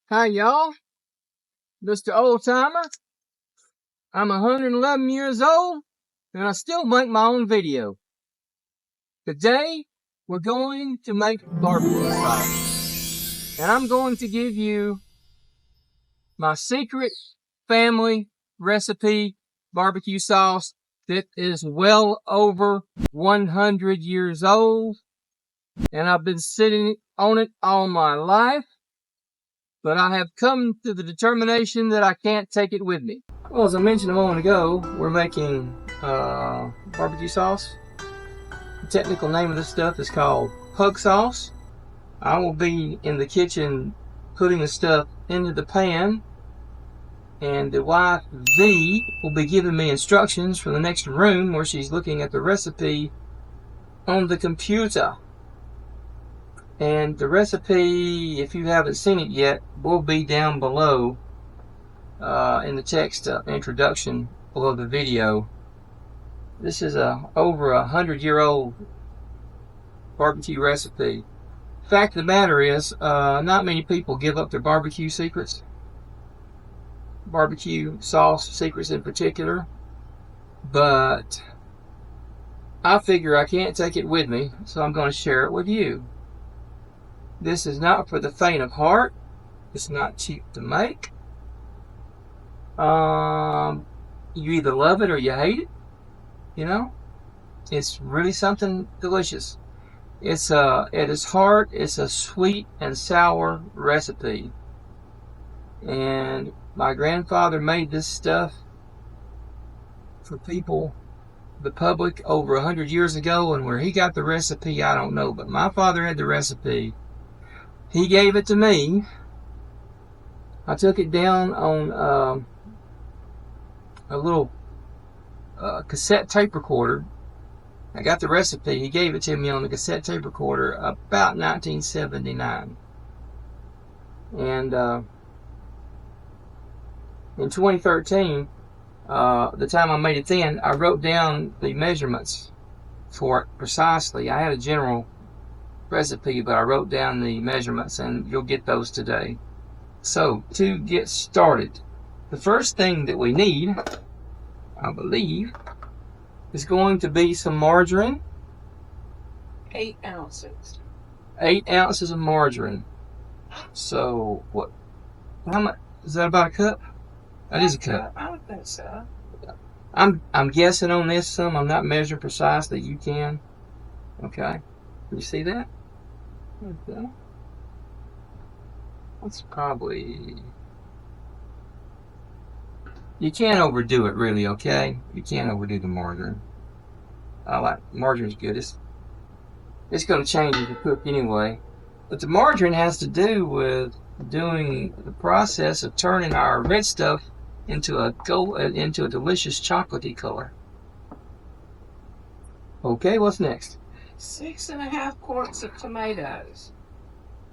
Hi y'all, Mr. Oldtimer. I'm 111 years old and I still make my own video. Today we're going to make barbecue sauce. And I'm going to give you my secret family recipe barbecue sauce that is well over 100 years old. And I've been sitting on it all my life. But I have come to the determination that I can't take it with me. Well, as I mentioned a moment ago, we're making barbecue sauce. The technical name of this stuff is called PugSauce. I will be in the kitchen putting the stuff into the pan, and the wife V will be giving me instructions from the next room where she's looking at the recipe on the computer. And the recipe, if you haven't seen it yet, will be down below in the text introduction below the video. This is over 100-year-old barbecue recipe. Fact of the matter is, not many people give up their barbecue secrets, barbecue sauce secrets in particular, but I figure I can't take it with me, so I'm going to share it with you. This is not for the faint of heart. It's not cheap to make. You either love it or you hate it. You know, it's really something delicious. It's at its heart, it's a sweet and sour recipe. And my grandfather made this stuff for people, the public, over 100 years ago, and where he got the recipe, I don't know. But my father had the recipe. He gave it to me. I took it down on a little cassette tape recorder. I got the recipe. He gave it to me on the cassette tape recorder about 1979. And in 2013, the time I made it then, I wrote down the measurements for it precisely. I had a general recipe, but I wrote down the measurements, and you'll get those today. So, to get started, the first thing that we need, I believe, is going to be some margarine. 8 ounces. 8 ounces of margarine. So, what? How much? Is that about a cup? That is a cup. I would think so. I'm guessing on this some. I'm not measuring precisely. You can. Okay. You see that? Okay. That's probably. You can't overdo it, really. Okay. You can't overdo the margarine. I like margarine's good. It's going to change as you cook anyway. But the margarine has to do with doing the process of turning our red stuff into a delicious chocolatey color. Okay, what's next? 6.5 quarts of tomatoes.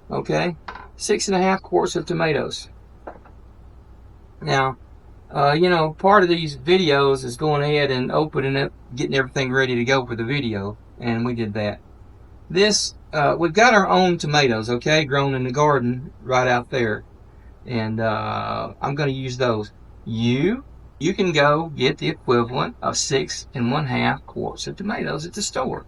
Okay, 6.5 quarts of tomatoes. Now, part of these videos is going ahead and opening it, getting everything ready to go for the video, and we did that. This, we've got our own tomatoes, okay, grown in the garden right out there, and I'm going to use those. You can go get the equivalent of 6.5 quarts of tomatoes at the store.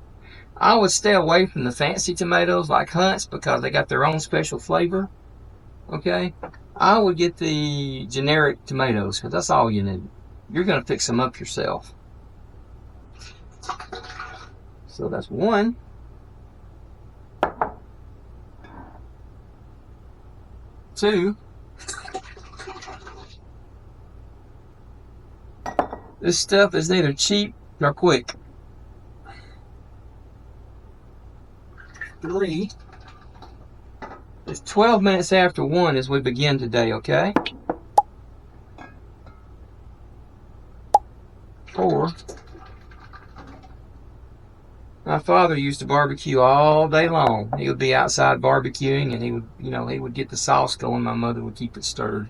I would stay away from the fancy tomatoes like Hunt's because they got their own special flavor, okay? I would get the generic tomatoes because that's all you need. You're going to fix them up yourself. So that's 1. 2. This stuff is neither cheap nor quick. 3. It's 12 minutes after 1 as we begin today, okay? 4. My father used to barbecue all day long. He would be outside barbecuing, and he would get the sauce going. My mother would keep it stirred.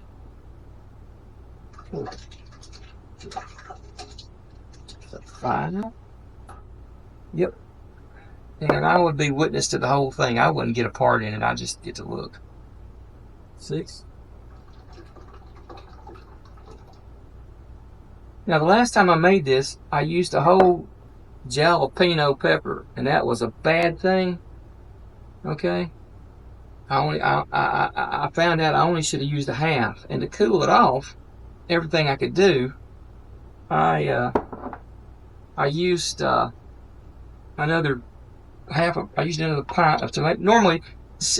5. Yep. And I would be witness to the whole thing. I wouldn't get a part in it. I just get to look. 6. Now, the last time I made this, I used a whole jalapeno pepper, and that was a bad thing. Okay, I found out I only should have used a half, and to cool it off, everything I could do, I used another I used another pint of tomato. Normally,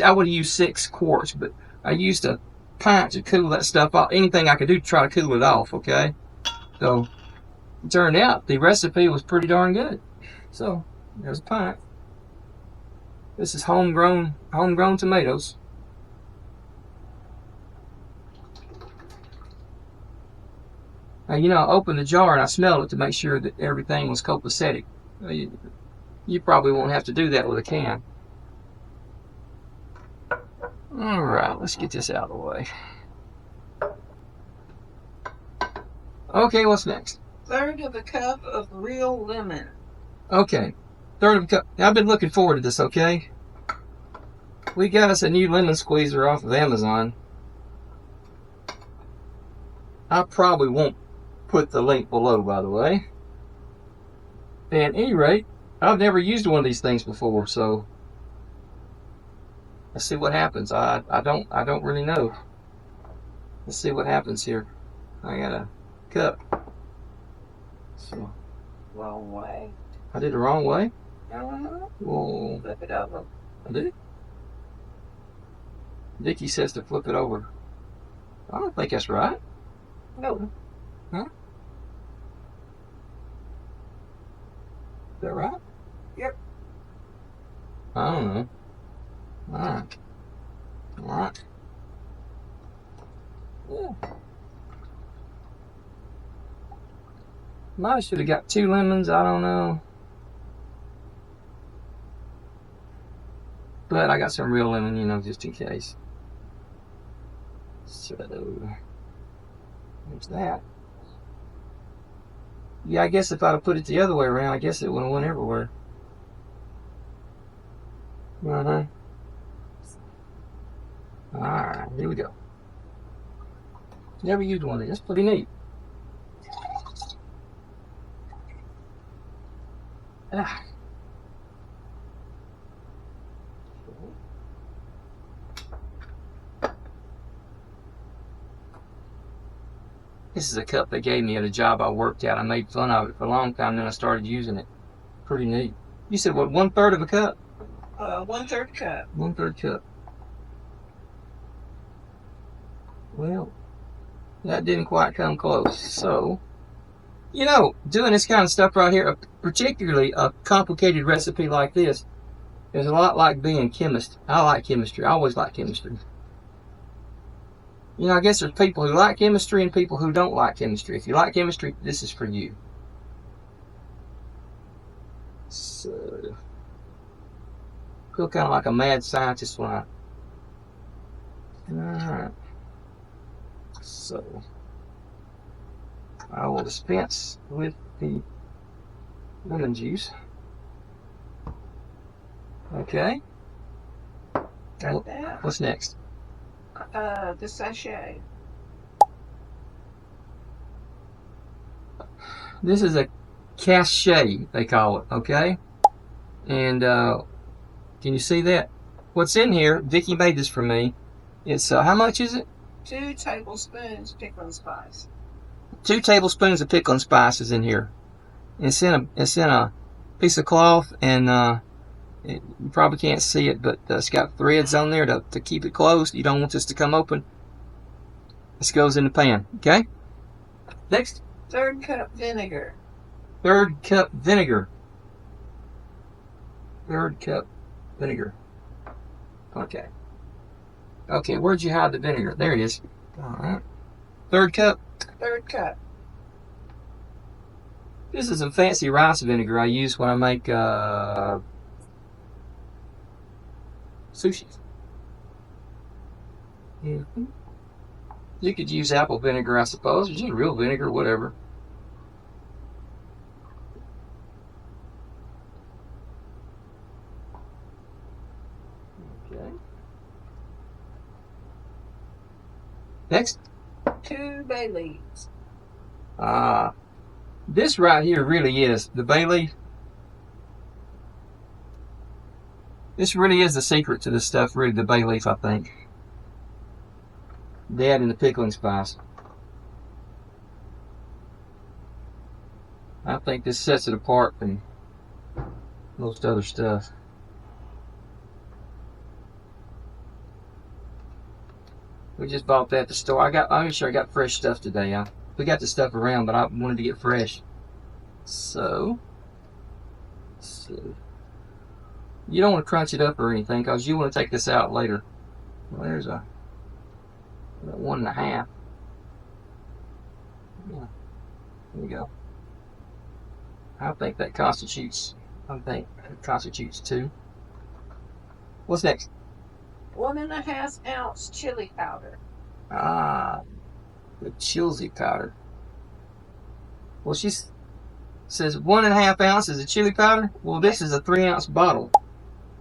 I would use 6 quarts, but I used a pint to cool that stuff off. Anything I could do to try to cool it off. Okay, so it turned out the recipe was pretty darn good. So there's a pint. This is homegrown tomatoes. Now, you know, I opened the jar and I smelled it to make sure that everything was copacetic. You probably won't have to do that with a can. All right, let's get this out of the way. Okay, what's next? 1/3 of a cup of real lemon. Okay, 1/3 of a cup. Now, I've been looking forward to this, okay? We got us a new lemon squeezer off of Amazon. I probably won't put the link below, by the way. At any rate, I've never used one of these things before, so let's see what happens. I don't really know. Let's see what happens here. I got a cup. So Wrong way. I did the wrong way. Whoa. Flip it over. I did. Vicky says to flip it over. I don't think that's right. No. Huh? Is that right? Yep. I don't know. Alright. Alright. Yeah. Might should have got 2 lemons, I don't know. But I got some real lemon, you know, just in case. So, there's that. Yeah, I guess if I'd have put it the other way around, I guess it would have went everywhere. Alright, here we go. Never used one of these. That's pretty neat. Ah. This is a cup they gave me at a job I worked at. I made fun of it for a long time, then I started using it. Pretty neat. You said what, 1/3 of a cup? 1/3 cup. 1/3 cup. Well, that didn't quite come close. So, you know, doing this kind of stuff right here, particularly a complicated recipe like this, is a lot like being a chemist. I like chemistry. I always like chemistry. You know, I guess there's people who like chemistry and people who don't like chemistry. If you like chemistry, this is for you. So, I feel kind of like a mad scientist when Alright. So, I will dispense with the lemon juice. Okay. Got that. What's next? The sachet. This is a cachet, they call it, okay? And can you see that? What's in here, Vicky made this for me. It's, how much is it? 2 tablespoons pickling spice. 2 tablespoons of pickling spice is in here. It's in a piece of cloth, and you probably can't see it, but it's got threads on there to keep it closed. You don't want this to come open. This goes in the pan, okay? Next. 1/3 cup vinegar. 1/3 cup vinegar. 1/3 cup vinegar. Okay. Okay, where'd you hide the vinegar? There it is. Alright. 1/3 cup. 1/3 cup. This is some fancy rice vinegar I use when I make sushi. Mm-hmm. You could use apple vinegar, I suppose, or just real vinegar, whatever. Okay. Next. 2 bay leaves. Ah, This right here really is the bay leaf. This really is the secret to this stuff, really, the bay leaf, I think. That and the pickling spice. I think this sets it apart from most other stuff. We just bought that at the store. I made sure I got fresh stuff today. We got the stuff around, but I wanted to get fresh. So you don't want to crunch it up or anything, because you want to take this out later. Well, there's a 1.5. Yeah, there you go. I think that constitutes 2. What's next? 1.5 ounce chili powder. Ah, the chili powder. Well, she says 1.5 ounces of chili powder. Well, this is a 3-ounce bottle.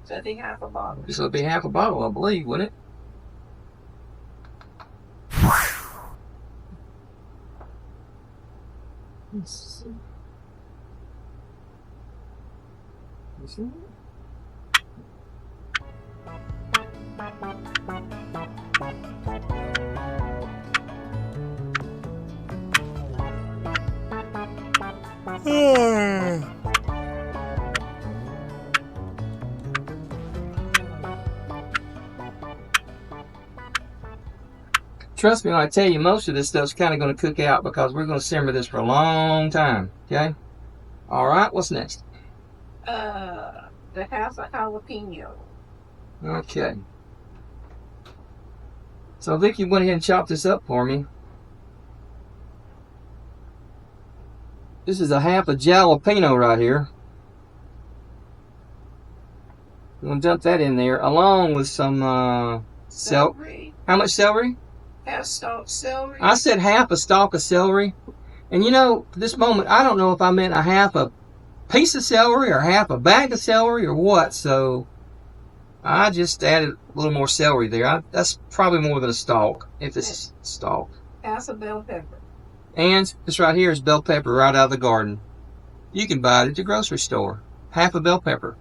So it'd be half a bottle. So it'd be half a bottle, I believe, wouldn't it? Let's see. You see that? Trust me when I tell you, most of this stuff's kind of going to cook out, because we're going to simmer this for a long time. Okay? All right, what's next? The half a jalapeno. Okay. So Vicky went ahead and chopped this up for me. This is a half a jalapeno right here. I'm going to dump that in there, along with some Celery. How much celery? Half stalk celery. I said half a stalk of celery. And you know, at this moment, I don't know if I meant a half a piece of celery or half a bag of celery or what. So I just added a little more celery there. That's probably more than a stalk, if it's a stalk. Half a bell pepper. And this right here is bell pepper right out of the garden. You can buy it at the grocery store. Half a bell pepper.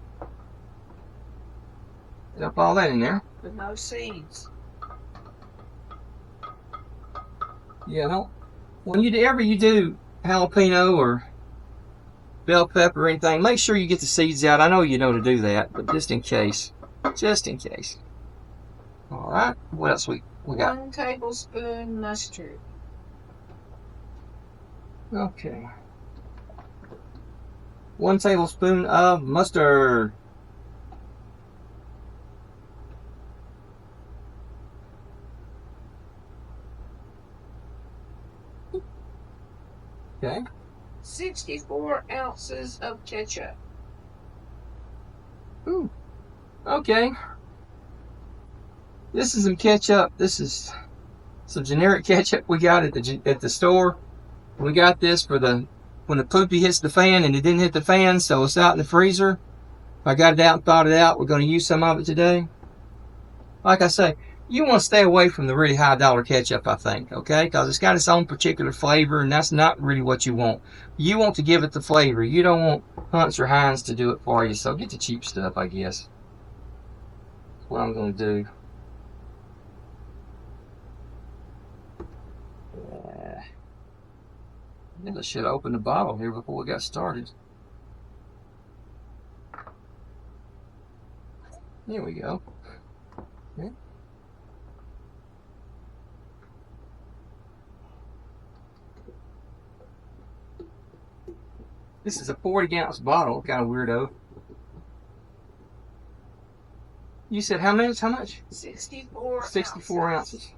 Dump all that in there. With no seeds. Yeah, no. Whenever you do jalapeno or bell pepper or anything, make sure you get the seeds out. I know you know to do that, but just in case. Just in case. All right. What else we got? 1 tablespoon mustard. Okay. 1 tablespoon of mustard. Okay. 64 ounces of ketchup. Ooh. Okay. This is some ketchup. This is some generic ketchup we got at the store. We got this for when the poopy hits the fan, and it didn't hit the fan, so it's out in the freezer. I got it out and thawed it out. We're going to use some of it today. Like I say, you want to stay away from the really high dollar ketchup, I think, okay? Because it's got its own particular flavor, and that's not really what you want. You want to give it the flavor. You don't want Hunt's or Heinz to do it for you, so get the cheap stuff, I guess. That's what I'm going to do. I should have opened the bottle here before we got started. There we go. Okay. This is a 40-ounce bottle, kind of weirdo. You said how much? How much? 64 ounces.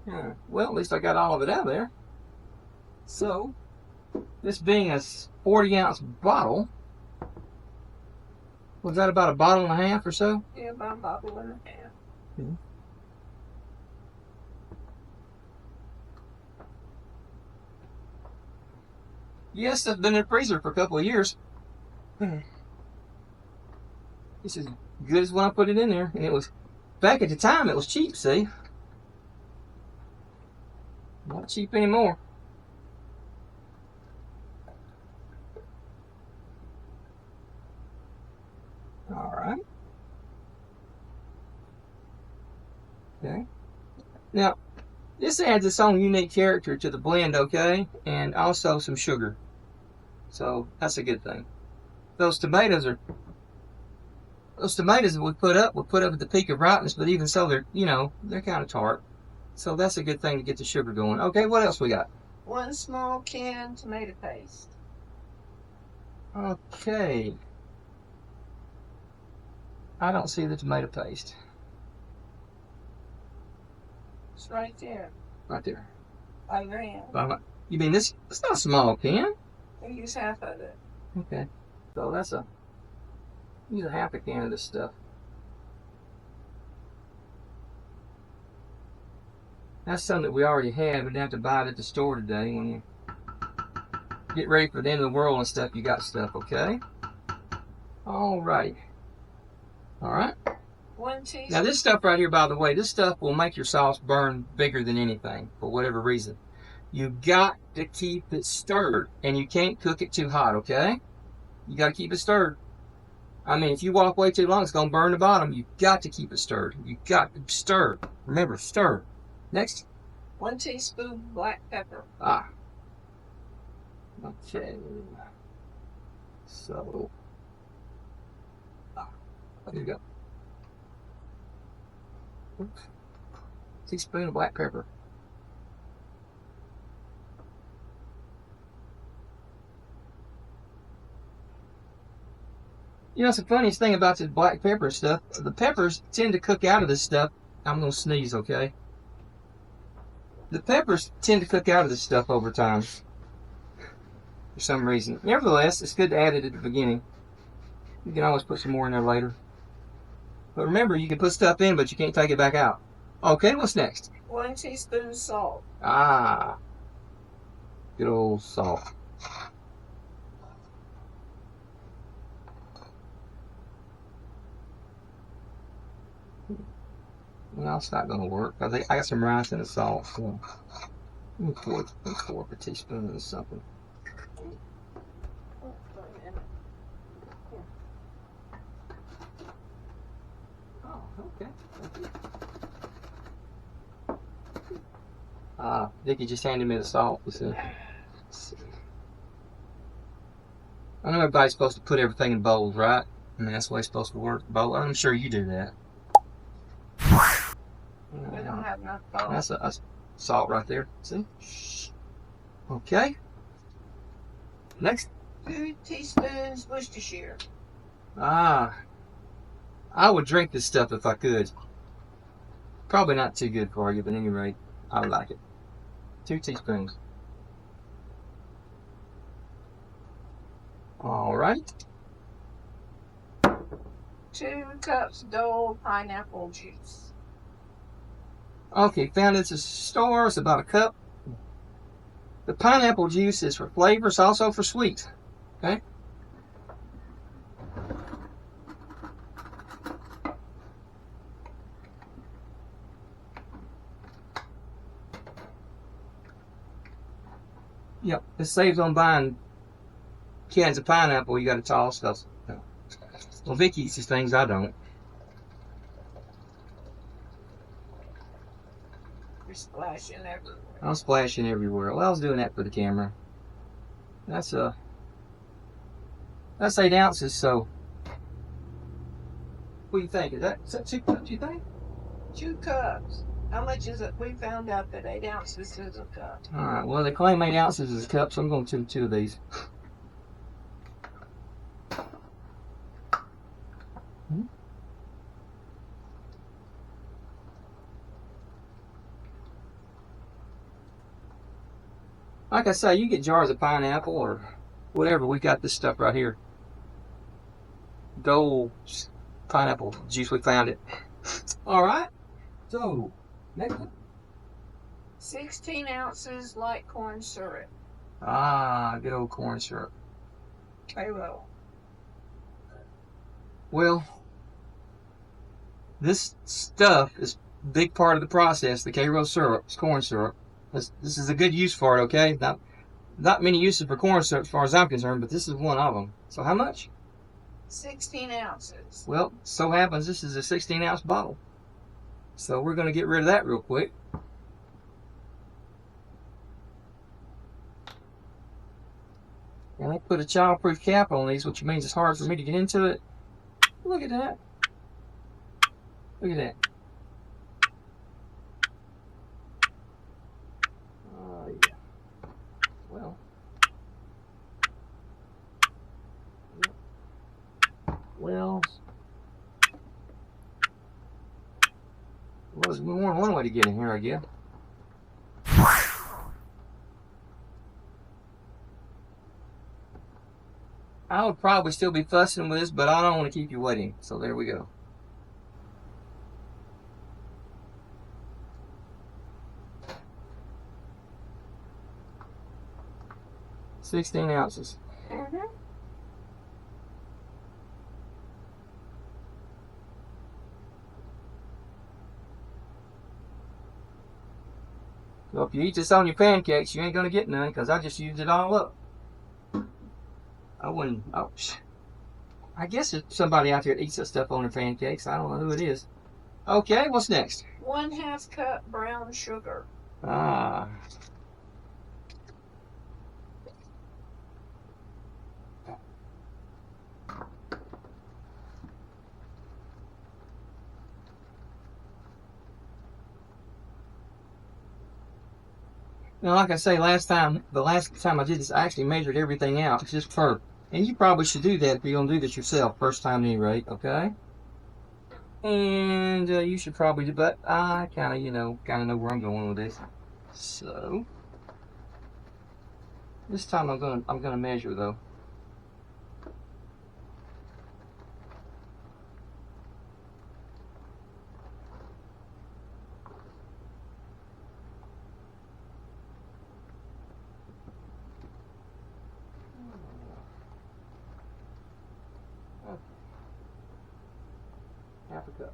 Yeah. Well, at least I got all of it out of there. So, this being a 40-ounce bottle, was that about a bottle and a half or so? Yeah, about a bottle and a half. Mm-hmm. Yes, it's been in the freezer for a couple of years. This is good as when I put it in there. And it was, back at the time, it was cheap, see? Not cheap anymore. All right. Okay. Now, this adds its own unique character to the blend, okay? And also some sugar. So that's a good thing. Those tomatoes that we put up at the peak of ripeness, but even so, they're kind of tart. So that's a good thing to get the sugar going. Okay, what else we got? 1 small can tomato paste. Okay. I don't see the tomato paste. It's right there. Right there. I ran. You mean this? It's not a small can. I use half of it. Okay. So use a half a can of this stuff. That's something that we already have. We didn't have to buy it at the store today. When you get ready for the end of the world and stuff, you got stuff, okay? All right. All right. 1 teaspoon. Now this stuff right here, by the way, this stuff will make your sauce burn bigger than anything for whatever reason. You got to keep it stirred, and you can't cook it too hot, okay? You got to keep it stirred. I mean, if you walk way too long, it's going to burn the bottom. You got to keep it stirred. You got to stir. Remember, stir. Next. 1 teaspoon black pepper. Okay. So, here you go. Oops. Teaspoon of black pepper. You know, it's the funniest thing about this black pepper stuff. The peppers tend to cook out of this stuff. I'm going to sneeze, okay? The peppers tend to cook out of this stuff over time. For some reason. Nevertheless, it's good to add it at the beginning. You can always put some more in there later. But remember, you can put stuff in, but you can't take it back out. Okay, what's next? 1 teaspoon salt. Good old salt. Well, it's not going to work. I got some rice and a salt. So let me pour a teaspoon of something. Oh, okay. Vicky just handed me the salt. Let's see. I know everybody's supposed to put everything in bowls, right? I mean, that's the way it's supposed to work. Bowl. I'm sure you do that. We don't have enough salt. That's salt right there. See? Okay. Next. 2 teaspoons Worcestershire. I would drink this stuff if I could. Probably not too good for you, but at any rate, I would like it. 2 teaspoons. All right. 2 cups Dole pineapple juice. Okay, found it at the store. It's about a cup. The pineapple juice is for flavor. It's also for sweet. Okay. Yep, it saves on buying cans of pineapple. You got to toss stuff. Well, Vicky eats these things. I don't. You're splashing everywhere. I'm splashing everywhere. Well, I was doing that for the camera. That's 8 ounces. So, what do you think? Is that 2 cups? You think? 2 cups. How much is it? We found out that 8 ounces is a cup. All right. Well, they claim 8 ounces is a cup, so I'm going to do 2 of these. Like I say, you get jars of pineapple or whatever. We got this stuff right here. Dole pineapple juice. We found it. All right. So, next one. 16 ounces light corn syrup. Good old corn syrup. CAREY. Well, this stuff is a big part of the process. The CAREY syrup, it's corn syrup. This is a good use for it, okay? Not many uses for corn syrup as far as I'm concerned, but this is one of them. So how much? 16 ounces. Well, so happens this is a 16-ounce bottle. So we're going to get rid of that real quick. And I put a childproof cap on these, which means it's hard for me to get into it. Look at that. Look at that. Oh, yeah. Well. Well. There's more than one way to get in here, I guess. I would probably still be fussing with this, but I don't want to keep you waiting. So there we go. $16 ounces. So if you eat this on your pancakes, you ain't gonna get none, because I just used it all up. I wouldn't. Oh, I guess there's somebody out there that eats that stuff on their pancakes. I don't know who it is. Okay, what's next? 1/2 cup brown sugar. Ah. Now, like I say, the last time I did this, I actually measured everything out just for, and you probably should do that if you're gonna do this yourself, first time at any rate, okay? And you should probably do, but I kind of know where I'm going with this. So this time I'm gonna measure though. Half a cup.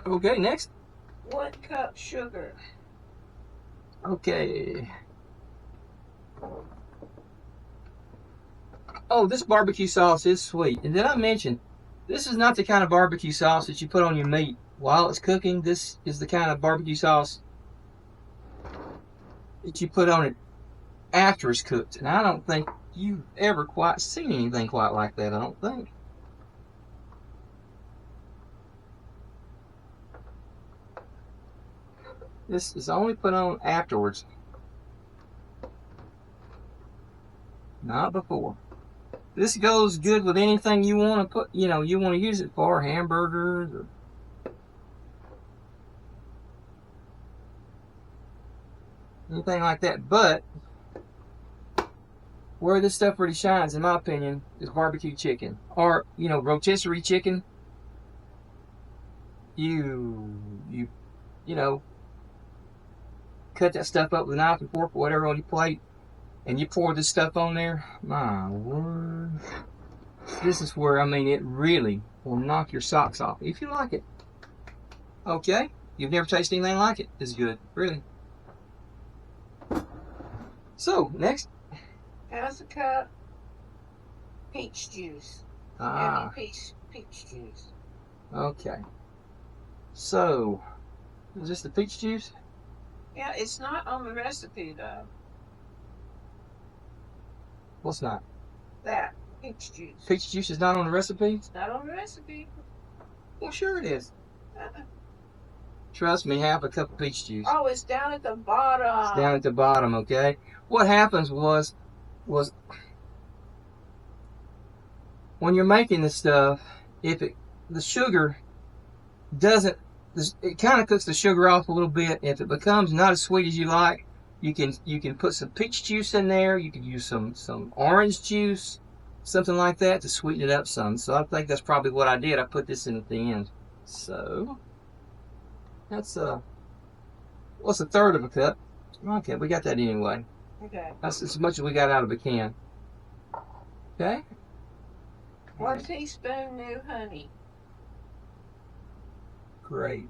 Okay, next. 1 cup sugar. Okay. Oh, this barbecue sauce is sweet. And did I mention, this is not the kind of barbecue sauce that you put on your meat while it's cooking. This is the kind of barbecue sauce that you put on it after it's cooked. And I don't think you've ever quite seen anything quite like that, I don't think. This is only put on afterwards, not before. This goes good with anything you want to put, you want to use it for, hamburgers or anything like that. But where this stuff really shines, in my opinion, is barbecue chicken or rotisserie chicken. You cut that stuff up with a knife and fork or whatever on your plate, and you pour this stuff on there. My word, this is where it really will knock your socks off if you like it. Okay, you've never tasted anything like it. It's good, really. So next, 1/2 cup peach juice. Heavy peach juice. Okay. So, is this the peach juice? Yeah, it's not on the recipe though. What's not? That peach juice. Peach juice is not on the recipe? It's not on the recipe. Well, sure it is. Trust me, 1/2 cup of peach juice. Oh, it's down at the bottom. It's down at the bottom, okay? What happens was when you're making this stuff, if the sugar doesn't, it kind of cooks the sugar off a little bit. If it becomes not as sweet as you like, you can put some peach juice in there. You could use some orange juice, something like that, to sweeten it up some. So I think that's probably what I did. I put this in at the end. So that's what's 1/3 of a cup? Okay, we got that anyway. Okay. That's as much as we got out of a can. Okay. 1 teaspoon new honey. Great.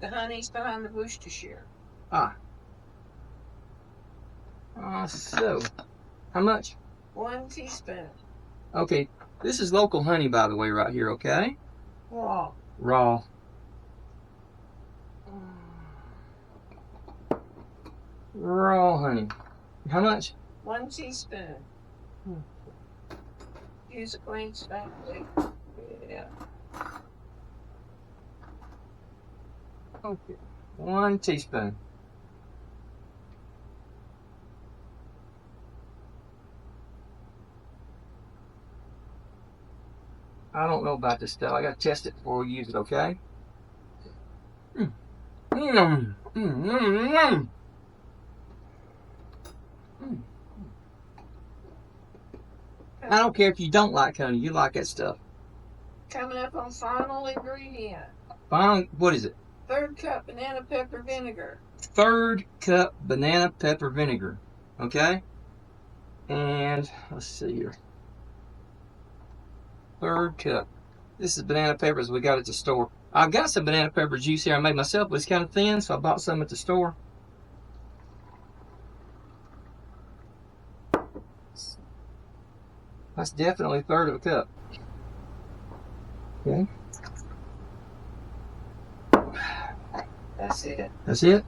The honey's behind the Worcestershire. So, how much? 1 teaspoon. Okay, this is local honey, by the way, right here, okay? Raw. Raw. Raw honey. How much? 1 teaspoon. Use a clean spatula. Yeah. Okay. 1 teaspoon. I don't know about this stuff. I gotta test it before we use it, okay? I don't care if you don't like honey. You like that stuff. Coming up on final ingredient. What is it? 1/3 cup banana pepper vinegar. 1/3 cup banana pepper vinegar. Okay? And let's see here. 1/3 cup. This is banana peppers we got at the store. I've got some banana pepper juice here I made myself, but it's kind of thin, so I bought some at the store. That's definitely 1/3 of a cup. Okay. That's it. That's it?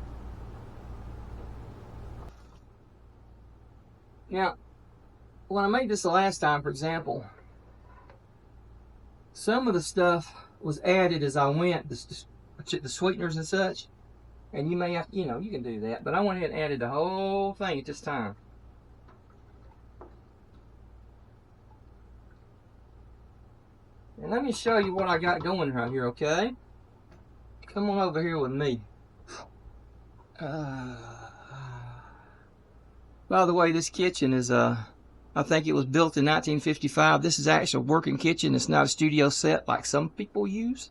Now, when I made this the last time, for example, some of the stuff was added as I went, the sweeteners and such, and you may have, you can do that, but I went ahead and added the whole thing at this time. And let me show you what I got going right here, okay? Come on over here with me. By the way, this kitchen is, I think it was built in 1955. This is actually a working kitchen. It's not a studio set like some people use.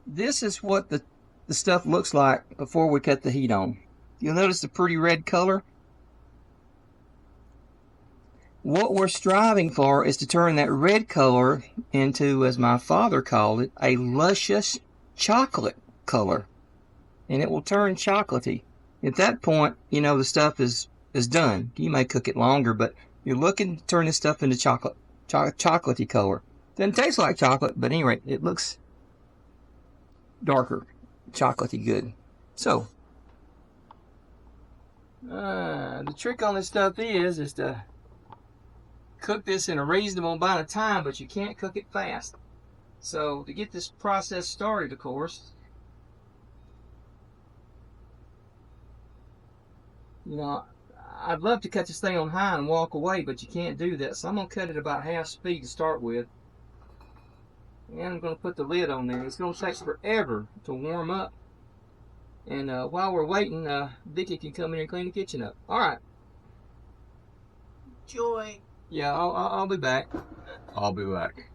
This is what the stuff looks like before we cut the heat on. You'll notice the pretty red color. What we're striving for is to turn that red color into, as my father called it, a luscious chocolate color. And it will turn chocolatey. At that point, the stuff is done. You may cook it longer, but you're looking to turn this stuff into chocolatey color. Doesn't taste like chocolate, but anyway, it looks darker, chocolatey good. So, the trick on this stuff is to cook this in a reasonable amount of time, but you can't cook it fast. So, to get this process started, of course, I'd love to cut this thing on high and walk away, but you can't do that. So I'm going to cut it about half speed to start with. And I'm going to put the lid on there. It's going to take forever to warm up. And while we're waiting, Vicky can come in and clean the kitchen up. All right. Joy. Yeah, I'll be back. I'll be back.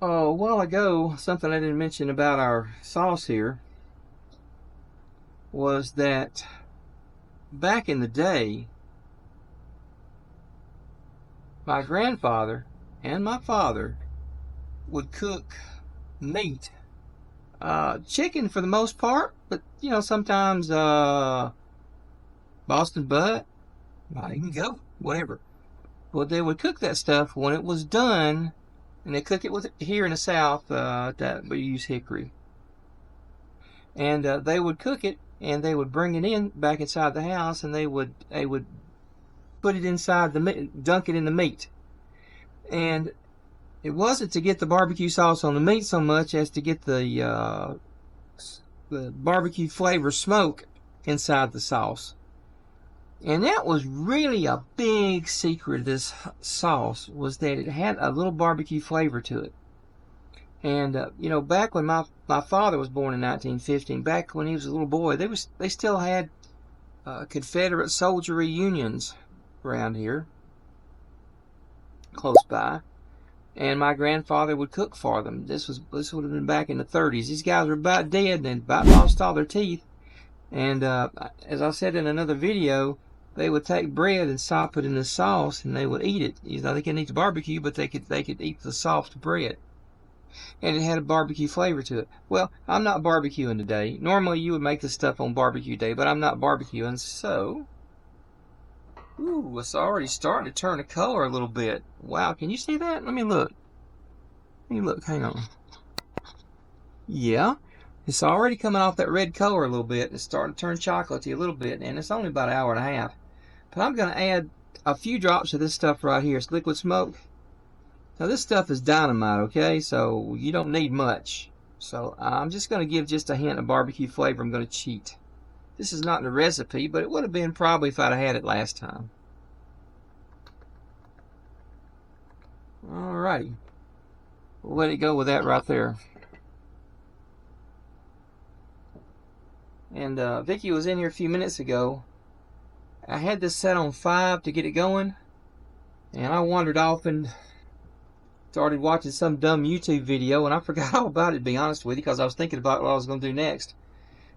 A while ago, something I didn't mention about our sauce here was that back in the day, my grandfather and my father would cook meat, chicken for the most part, but sometimes Boston butt, even goat, whatever. Well, they would cook that stuff when it was done, and they cook it with here in the South. That we use hickory, and they would cook it. And they would bring it in back inside the house, and they would put it inside the meat, dunk it in the meat. And it wasn't to get the barbecue sauce on the meat so much as to get the barbecue flavor smoke inside the sauce. And that was really a big secret of this sauce, was that it had a little barbecue flavor to it. And back when my father was born in 1915, back when he was a little boy, they still had Confederate soldier reunions around here, close by, and my grandfather would cook for them. This would have been back in the 30s. These guys were about dead and about lost all their teeth. And as I said in another video, they would take bread and sop it in the sauce, and they would eat it. You know, they couldn't eat the barbecue, but they could eat the soft bread, and it had a barbecue flavor to it. Well, I'm not barbecuing today. Normally, you would make this stuff on barbecue day, but I'm not barbecuing, so. Ooh, it's already starting to turn the color a little bit. Wow, can you see that? Let me look. Hang on. Yeah, it's already coming off that red color a little bit. It's starting to turn chocolatey a little bit, and it's only about an hour and a half. But I'm going to add a few drops of this stuff right here. It's liquid smoke. Now this stuff is dynamite, okay? So you don't need much. So I'm just going to give just a hint of barbecue flavor. I'm going to cheat. This is not in the recipe, but it would have been probably if I'd have had it last time. Alrighty. We'll let it go with that right there. And Vicky was in here a few minutes ago. I had this set on 5 to get it going, and I wandered off and started watching some dumb YouTube video, and I forgot all about it, to be honest with you, because I was thinking about what I was going to do next.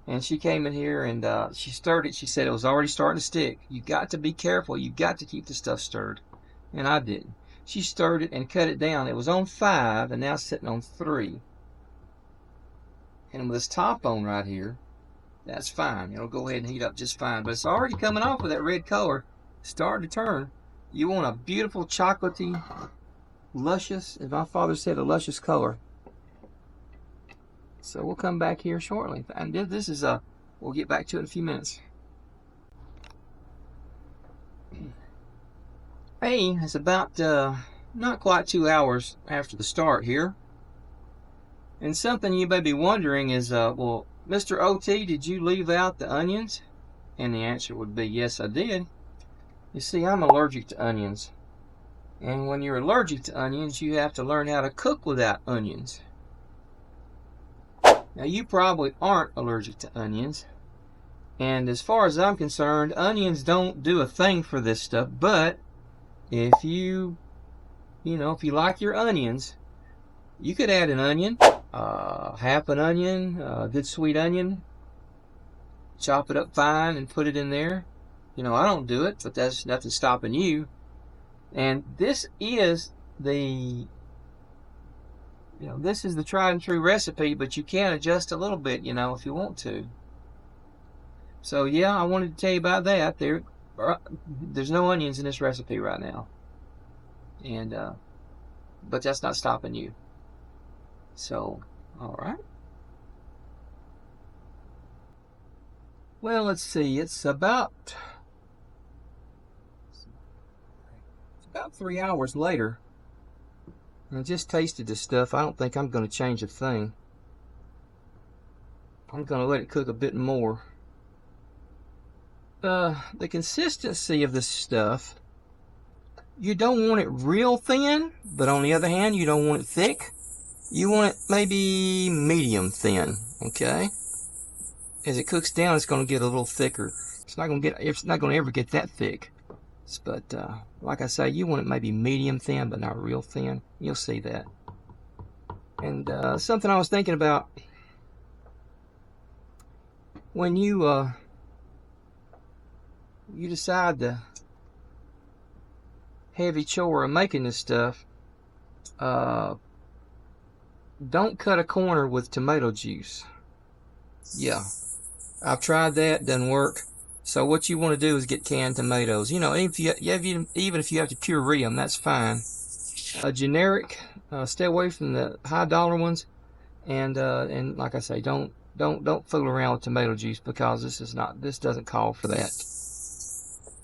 And she came in here and she stirred it. She said it was already starting to stick. You got to be careful. You got to keep the stuff stirred. And I didn't. She stirred it and cut it down. It was on 5 and now it's sitting on 3. And with this top on right here, that's fine. It'll go ahead and heat up just fine. But it's already coming off with that red color. Starting to turn. You want a beautiful chocolatey, luscious, as my father said, a luscious color. So we'll come back here shortly. And this is we'll get back to it in a few minutes. Hey, it's about not quite 2 hours after the start here. And something you may be wondering is, well, Mr. OT, did you leave out the onions? And the answer would be, yes, I did. You see, I'm allergic to onions. And when you're allergic to onions, you have to learn how to cook without onions. Now, you probably aren't allergic to onions. And as far as I'm concerned, onions don't do a thing for this stuff. But if you like your onions, you could add an onion, half an onion, a good sweet onion, chop it up fine and put it in there. You know, I don't do it, but that's nothing stopping you. And this is the tried and true recipe, but you can adjust a little bit, you know, if you want to. So yeah, I wanted to tell you about that. There's no onions in this recipe right now, and but that's not stopping you. So, all right. Well, let's see. It's about 3 hours later. I just tasted this stuff. I don't think I'm going to change a thing. I'm going to let it cook a bit more. The consistency of this stuff, you don't want it real thin, but on the other hand, you don't want it thick. You want it maybe medium thin, okay? As it cooks down, it's going to get a little thicker. It's not going to ever get that thick. But like I say, you want it maybe medium thin, but not real thin. You'll see that. And something I was thinking about, when you decide the heavy chore of making this stuff, don't cut a corner with tomato juice. Yeah, I've tried that, doesn't work. So what you want to do is get canned tomatoes. You know, even if you have to puree them, that's fine. Generic, stay away from the high dollar ones, and like I say, don't fool around with tomato juice, because this doesn't call for that.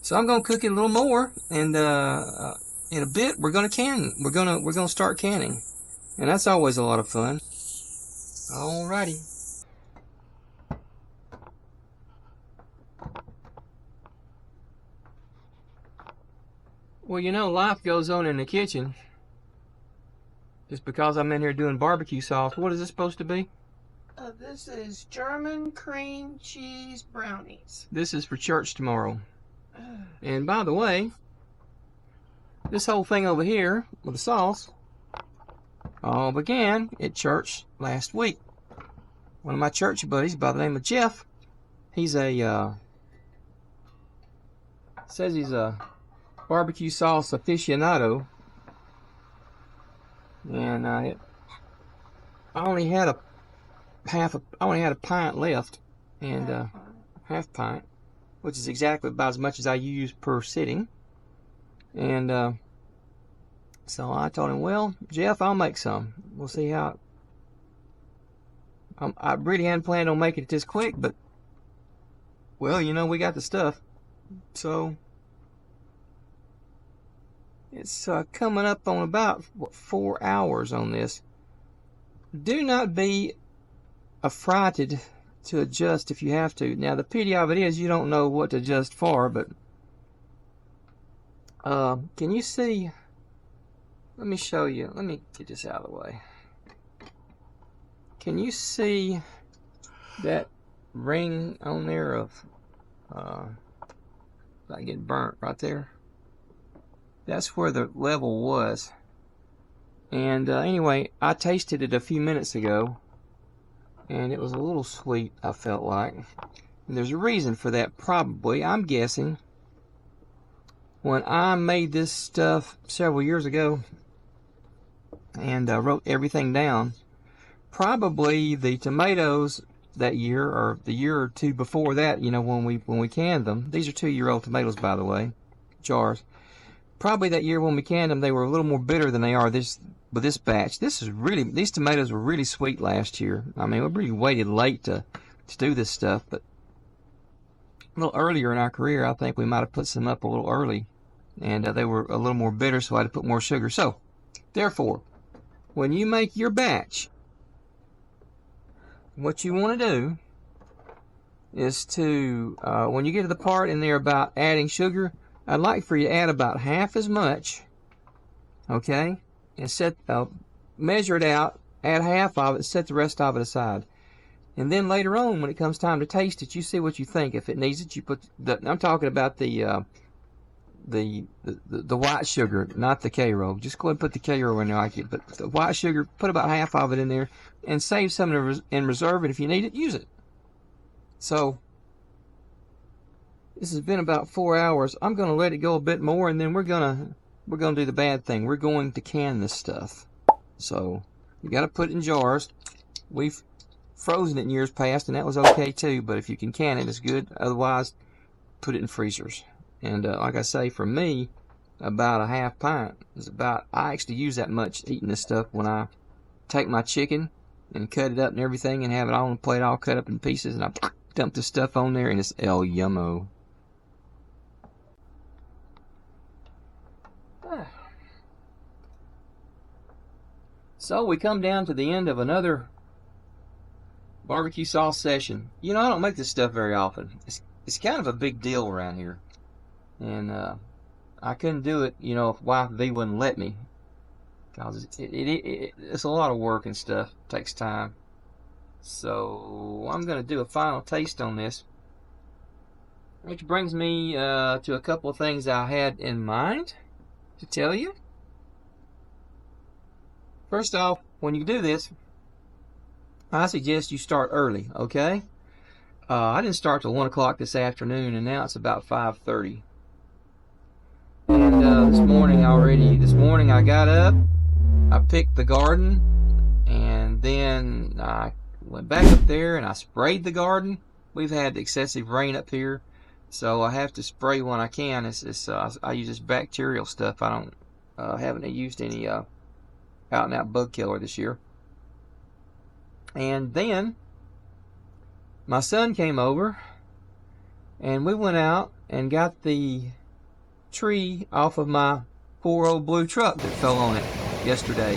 So I'm gonna cook it a little more, and in a bit we're gonna can. We're gonna start canning, and that's always a lot of fun. Alrighty. Well, you know, life goes on in the kitchen. Just because I'm in here doing barbecue sauce, what is this supposed to be? This is German cream cheese brownies. This is for church tomorrow. And by the way, this whole thing over here with the sauce all began at church last week. One of my church buddies by the name of Jeff, he's a Says he's a barbecue sauce aficionado, and I only had a pint left, and half pint, which is exactly about as much as I use per sitting. And so I told him, well, Jeff, I'll make some. We'll see how. I really hadn't planned on making it this quick, but, well, you know, we got the stuff. So it's coming up on about, what, 4 hours on this. Do not be affrighted to adjust if you have to. Now, the pity of it is you don't know what to adjust for, but can you see? Let me show you. Let me get this out of the way. Can you see that ring on there of like getting burnt right there? That's where the level was. And anyway, I tasted it a few minutes ago, and it was a little sweet, I felt like. And there's a reason for that, probably. I'm guessing when I made this stuff several years ago and wrote everything down, probably the tomatoes that year, or the year or two before that, you know, when we canned them. These are 2-year-old tomatoes, by the way, jars. Probably that year when we canned them, they were a little more bitter than they are with this batch. These tomatoes were really sweet last year. I mean, we really waited late to do this stuff, but a little earlier in our career, I think we might have put some up a little early, and they were a little more bitter, so I had to put more sugar. So, therefore, when you make your batch, what you want to do is to, when you get to the part in there about adding sugar, I'd like for you to add about half as much, okay? And measure it out, add half of it, set the rest of it aside. And then later on, when it comes time to taste it, you see what you think. If it needs it, you put I'm talking about the white sugar, not the CAREY. Just go ahead and put the CAREY in there like it. But the white sugar, put about half of it in there, and save some in reserve. And if you need it, use it. So this has been about 4 hours. I'm going to let it go a bit more, and then we're gonna do the bad thing. We're going to can this stuff. So you got to put it in jars. We've frozen it in years past, and that was okay too. But if you can can it, it's good. Otherwise, put it in freezers. And like I say, for me, about a half pint is about. I actually use that much eating this stuff when I take my chicken and cut it up and everything, and have it all on the plate, all cut up in pieces, and I dump this stuff on there, and it's el yummo. So we come down to the end of another barbecue sauce session. You know, I don't make this stuff very often. It's kind of a big deal around here, and I couldn't do it, you know, if Wife V wouldn't let me, because it's a lot of work and stuff. It takes time. So I'm gonna do a final taste on this, which brings me to a couple of things I had in mind to tell you. First off, when you do this, I suggest you start early, okay? I didn't start till 1 o'clock this afternoon, and now it's about 5:30. And this morning I got up, I picked the garden, and then I went back up there and I sprayed the garden. We've had excessive rain up here, so I have to spray when I can. I use this bacterial stuff. I haven't used any out-and-out bug killer this year. And then my son came over, and we went out and got the tree off of my poor old blue truck that fell on it yesterday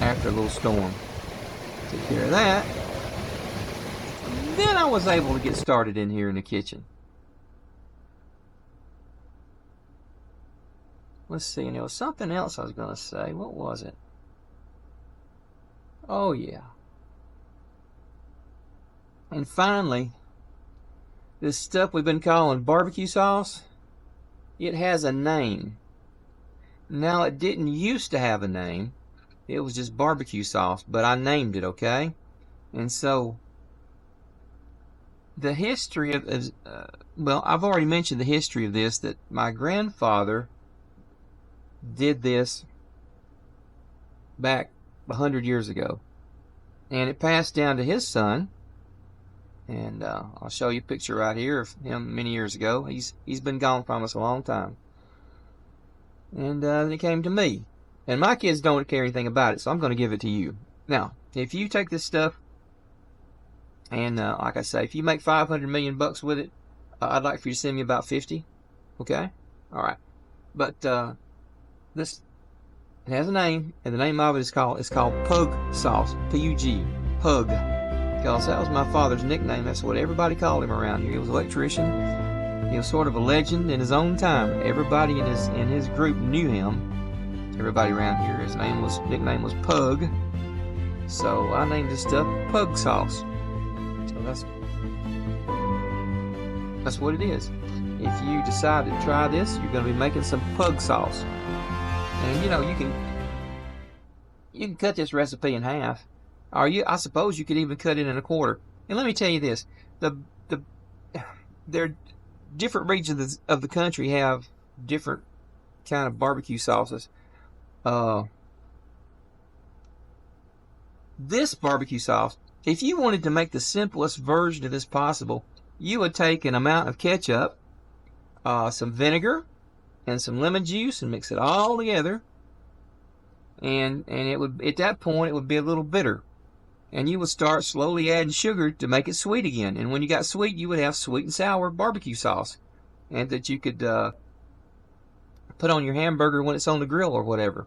after a little storm. Took care of that. Then I was able to get started in here in the kitchen. Let's see, and there was something else I was going to say. What was it? Oh, yeah. And finally, this stuff we've been calling barbecue sauce, it has a name. Now, it didn't used to have a name. It was just barbecue sauce, but I named it, okay? And so, the history of well, I've already mentioned the history of this, that my grandfather did this back 100 years ago, and it passed down to his son. And I'll show you a picture right here of him many years ago. He's been gone from us a long time. And then it came to me. And my kids don't care anything about it, so I'm going to give it to you. Now, if you take this stuff, and like I say, if you make 500 million bucks with it, I'd like for you to send me about 50. Okay? All right. But this, it has a name, and the name of it is called PugSauce. P-U-G. Pug. Because that was my father's nickname. That's what everybody called him around here. He was an electrician. He was sort of a legend in his own time. Everybody in his group knew him. Everybody around here, his nickname was Pug. So I named this stuff PugSauce. So that's what it is. If you decide to try this, you're going to be making some PugSauce. And you know, you can cut this recipe in half. Or I suppose you could even cut it in a quarter. And let me tell you this: there different regions of the country have different kind of barbecue sauces. This barbecue sauce, if you wanted to make the simplest version of this possible, you would take an amount of ketchup, some vinegar, and some lemon juice, and mix it all together. And it would, at that point, it would be a little bitter. And you would start slowly adding sugar to make it sweet again. And when you got sweet, you would have sweet and sour barbecue sauce, and that you could put on your hamburger when it's on the grill or whatever.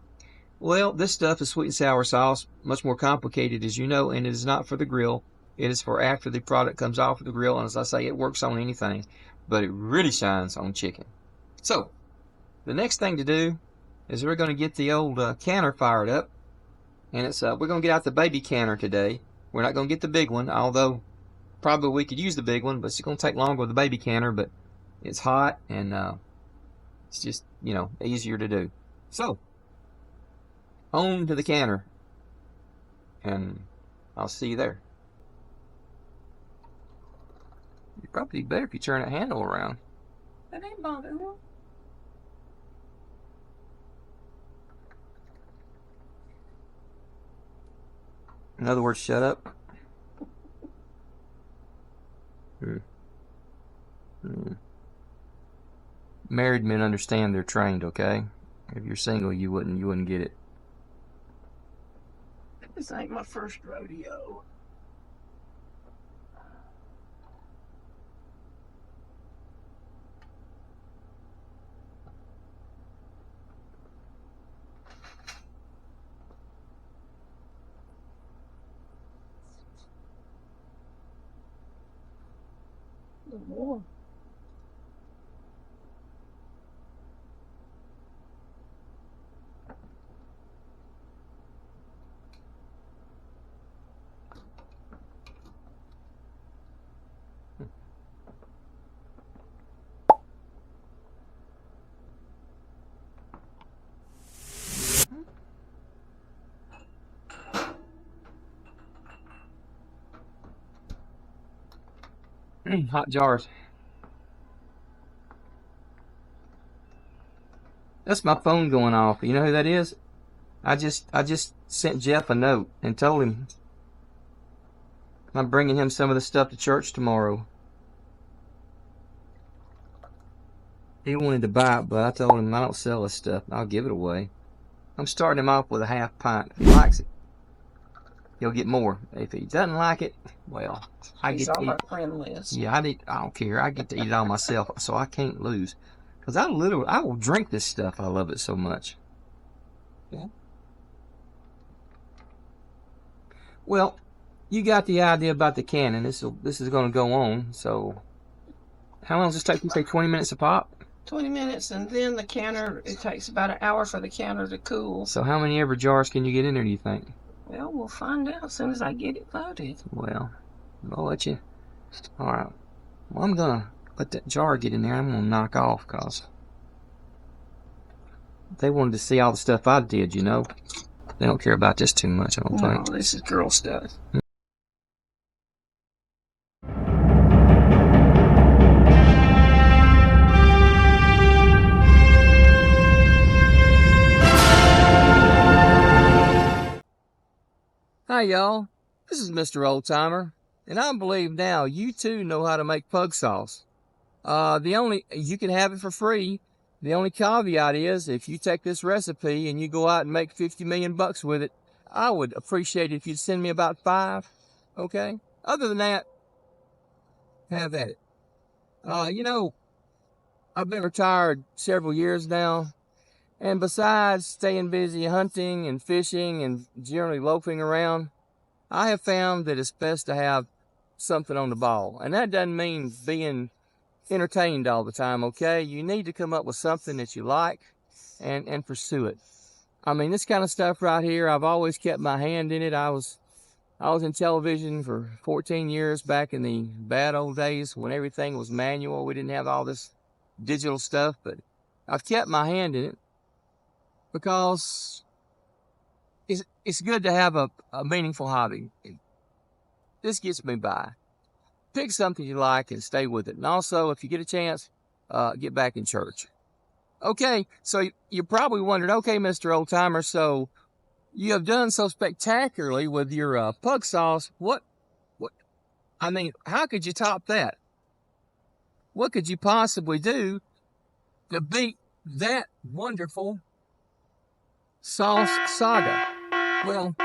Well, this stuff is sweet and sour sauce, much more complicated, as you know, and it is not for the grill. It is for after the product comes off of the grill, and as I say, it works on anything, but it really shines on chicken. So, the next thing to do is we're going to get the old canner fired up, and it's we're going to get out the baby canner today. We're not going to get the big one, although probably we could use the big one, but it's going to take longer with the baby canner, but it's hot, and it's just, you know, easier to do. So, on to the canner, and I'll see you there. You'd probably be better if you turn that handle around. That ain't bothering me. In other words, shut up. Married men understand they're trained, okay? If you're single, you wouldn't get it. This ain't my first rodeo. A little more. Hot jars. That's my phone going off. You know who that is? I just sent Jeff a note and told him I'm bringing him some of the stuff to church tomorrow. He wanted to buy it, but I told him I don't sell this stuff. I'll give it away. I'm starting him off with a half pint. If he likes it, he'll get more. If he doesn't like it, well, I He's get to on eat. my friend list. Yeah, I don't care. I get to eat it all myself, so I can't lose. Because I will drink this stuff. I love it so much. Yeah. Well, you got the idea about the cannon. This is going to go on. So, how long does this take? You say 20 minutes a pop? 20 minutes, and then the canner, it takes about an hour for the canner to cool. So how many ever jars can you get in there, do you think? Well, we'll find out as soon as I get it loaded. Well, I'll let you. All right. Well, I'm going to let that jar get in there. I'm going to knock off because they wanted to see all the stuff I did, you know. They don't care about this too much, I don't think. No, this is girl stuff. Hi, y'all. This is Mr. Oldtimer, and I believe now you too know how to make pug sauce. You can have it for free. The only caveat is if you take this recipe and you go out and make 50 million bucks with it, I would appreciate it if you'd send me about 5. Okay. Other than that, have at it. You know, I've been retired several years now, and besides staying busy hunting and fishing and generally loafing around, I have found that it's best to have something on the ball. And that doesn't mean being entertained all the time, okay? You need to come up with something that you like and pursue it. I mean, this kind of stuff right here, I've always kept my hand in it. I was in television for 14 years back in the bad old days when everything was manual. We didn't have all this digital stuff, but I've kept my hand in it because it's good to have a meaningful hobby. This gets me by. Pick something you like and stay with it. And also, if you get a chance, get back in church. Okay, so you probably wondered, okay, Mr. Oldtimer, so you have done so spectacularly with your pug sauce. I mean, how could you top that? What could you possibly do to beat that wonderful sauce saga? Well,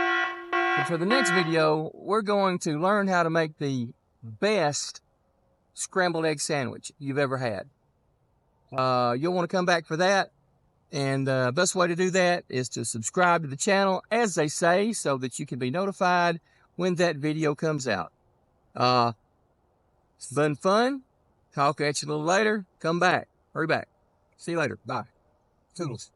for the next video, we're going to learn how to make the best scrambled egg sandwich you've ever had. You'll want to come back for that. And the best way to do that is to subscribe to the channel, as they say, so that you can be notified when that video comes out. It's been fun. Talk at you a little later. Come back. Hurry back. See you later. Bye. Toodles.